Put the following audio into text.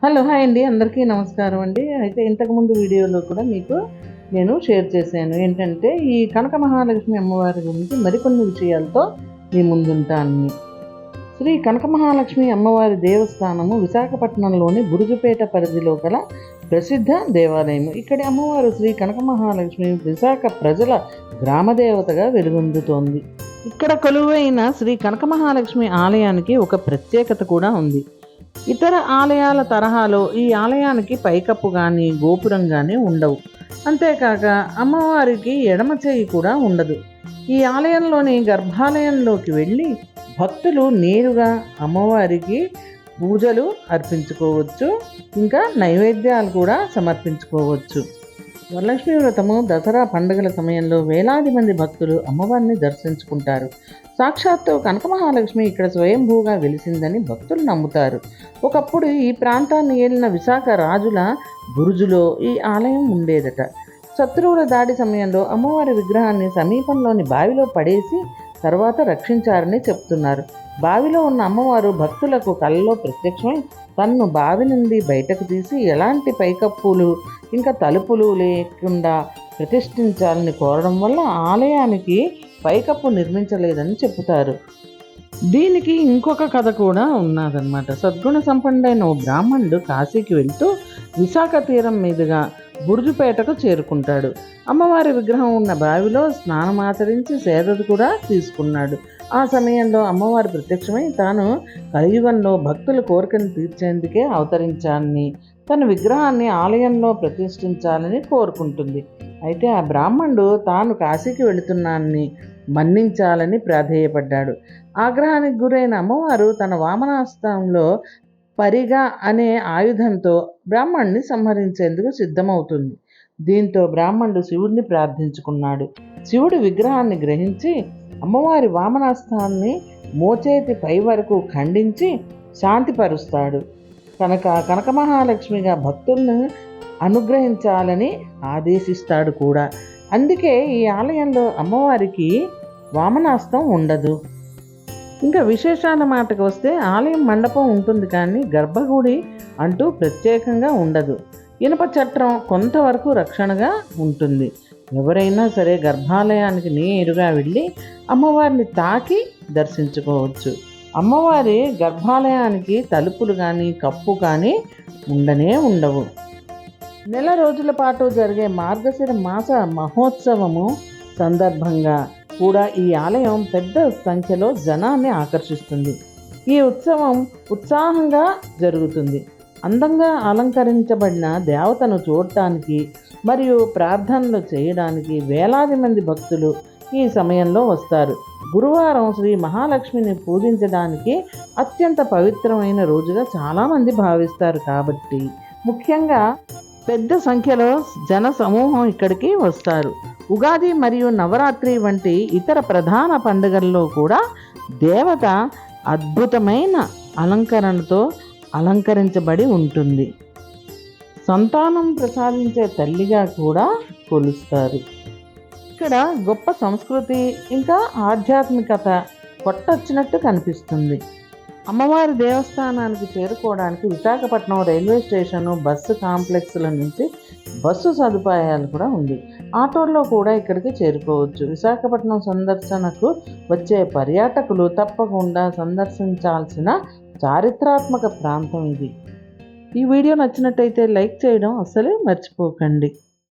Hello hi అండి, అందరికీ నమస్కారం అండి. అయితే ఇంతకుముందు వీడియోలో కూడా మీకు నేను షేర్ చేశాను ఏంటంటే ఈ కనక మహాలక్ష్మి అమ్మవారి గురించి మరికొన్ని విషయాలతో మీ ముందుంటాను. శ్రీ కనక మహాలక్ష్మి అమ్మవారి దేవస్థానము విశాఖపట్నంలోని బురుజుపేట పరిధిలో గల ప్రసిద్ధ దేవాలయం. ఇక్కడి అమ్మవారు శ్రీ కనక మహాలక్ష్మి విశాఖ ప్రజల గ్రామదేవతగా వెలుగొందుతోంది. ఇక్కడ కొలువైన శ్రీ కనక మహాలక్ష్మి ఆలయానికి ఒక ప్రత్యేకత కూడా ఉంది. ఇతర ఆలయాల తరహాలో ఈ ఆలయానికి పైకప్పు కానీ గోపురం కానీ ఉండవు. అంతేకాక అమ్మవారికి ఎడమ చేయి కూడా ఉండదు. ఈ ఆలయంలోని గర్భాలయంలోకి వెళ్ళి భక్తులు నేరుగా అమ్మవారికి పూజలు అర్పించుకోవచ్చు, ఇంకా నైవేద్యాలు కూడా సమర్పించుకోవచ్చు. వరలక్ష్మి వ్రతము, దసరా పండుగల సమయంలో వేలాది మంది భక్తులు అమ్మవారిని దర్శించుకుంటారు. సాక్షాత్తు కనక మహాలక్ష్మి ఇక్కడ స్వయంభూగా వెలిసిందని భక్తులు నమ్ముతారు. ఒకప్పుడు ఈ ప్రాంతాన్ని ఏలిన విశాఖ రాజుల బురుజులో ఈ ఆలయం ఉండేదట. శత్రువుల దాడి సమయంలో అమ్మవారి విగ్రహాన్ని సమీపంలోని బావిలో పడేసి తర్వాత రక్షించారని చెప్తున్నారు. బావిలో ఉన్న అమ్మవారు భక్తులకు కళ్ళలో ప్రత్యక్షమై తన్ను బావి నుండి బయటకు తీసి ఎలాంటి పైకప్పులు ఇంకా తలుపులు లేకుండా ప్రతిష్ఠించాలని కోరడం వల్ల ఆలయానికి పైకప్పు నిర్మించలేదని చెబుతారు. దీనికి ఇంకొక కథ కూడా ఉన్నదన్నమాట. సద్గుణ సంపన్నుడైన ఓ బ్రాహ్మణుడు కాశీకి వెళ్తూ విశాఖ తీరం మీదుగా బురుజుపేటకు చేరుకుంటాడు. అమ్మవారి విగ్రహం ఉన్న బావిలో స్నానమాచరించి సేదలు కూడా తీసుకున్నాడు. ఆ సమయంలో అమ్మవారు ప్రత్యక్షమై తాను కలియుగంలో భక్తుల కోరికను తీర్చేందుకే అవతరించాలని, తన విగ్రహాన్ని ఆలయంలో ప్రతిష్ఠించాలని కోరుకుంటుంది. అయితే ఆ బ్రాహ్మణుడు తాను కాశీకి వెళుతున్నానని మన్నించాలని ప్రాధేయపడ్డాడు. ఆగ్రహానికి గురైన అమ్మవారు తన వామనాస్తంలో పరిగా అనే ఆయుధంతో బ్రాహ్మణ్ణి సంహరించేందుకు సిద్ధమవుతుంది. దీంతో బ్రాహ్మణుడు శివుడిని ప్రార్థించుకున్నాడు. శివుడు విగ్రహాన్ని గ్రహించి అమ్మవారి వామనాస్త్రాన్ని మోచేతి పై వరకు ఖండించి శాంతిపరుస్తాడు. కనక మహాలక్ష్మిగా భక్తులను అనుగ్రహించాలని ఆదేశిస్తాడు కూడా. అందుకే ఈ ఆలయంలో అమ్మవారికి వామనాస్తం ఉండదు. ఇంకా విశేషాల మాటకు వస్తే ఆలయం మండపం ఉంటుంది, కానీ గర్భగుడి అంటూ ప్రత్యేకంగా ఉండదు. ఇనుప చట్రం కొంతవరకు రక్షణగా ఉంటుంది. ఎవరైనా సరే గర్భాలయానికి నేరుగా వెళ్ళి అమ్మవారిని తాకి దర్శించుకోవచ్చు. అమ్మవారి గర్భాలయానికి తలుపులు కానీ కప్పు కానీ ఉండవు. నెల రోజుల పాటు జరిగే మార్గశిర మాస మహోత్సవము సందర్భంగా కూడా ఈ ఆలయం పెద్ద సంఖ్యలో జనాన్ని ఆకర్షిస్తుంది. ఈ ఉత్సవం ఉత్సాహంగా జరుగుతుంది. అందంగా అలంకరించబడిన దేవతను చూడటానికి మరియు ప్రార్థనలు చేయడానికి వేలాది మంది భక్తులు ఈ సమయంలో వస్తారు. గురువారం శ్రీ మహాలక్ష్మిని పూజించడానికి అత్యంత పవిత్రమైన రోజుగా చాలామంది భావిస్తారు. కాబట్టి ముఖ్యంగా పెద్ద సంఖ్యలో జన సమూహం ఇక్కడికి వస్తారు. ఉగాది మరియు నవరాత్రి వంటి ఇతర ప్రధాన పండుగల్లో కూడా దేవత అద్భుతమైన అలంకరణతో అలంకరించబడి ఉంటుంది. సంతానం ప్రసాదించే తల్లిగా కూడా కొలుస్తారు. ఇక్కడ గొప్ప సంస్కృతి ఇంకా ఆధ్యాత్మికత కొట్టొచ్చినట్టు కనిపిస్తుంది. అమ్మవారి దేవస్థానానికి చేరుకోవడానికి విశాఖపట్నం రైల్వే స్టేషను, బస్సు కాంప్లెక్స్ల నుంచి బస్సు సదుపాయాలు కూడా ఉంది. ఆటోల్లో కూడా ఇక్కడికి చేరుకోవచ్చు. విశాఖపట్నం సందర్శనకు వచ్చే పర్యాటకులు తప్పకుండా సందర్శించాల్సిన చారిత్రాత్మక ప్రాంతం ఇది. ఈ వీడియో నచ్చినట్టయితే లైక్ చేయడం అస్సలు మర్చిపోకండి.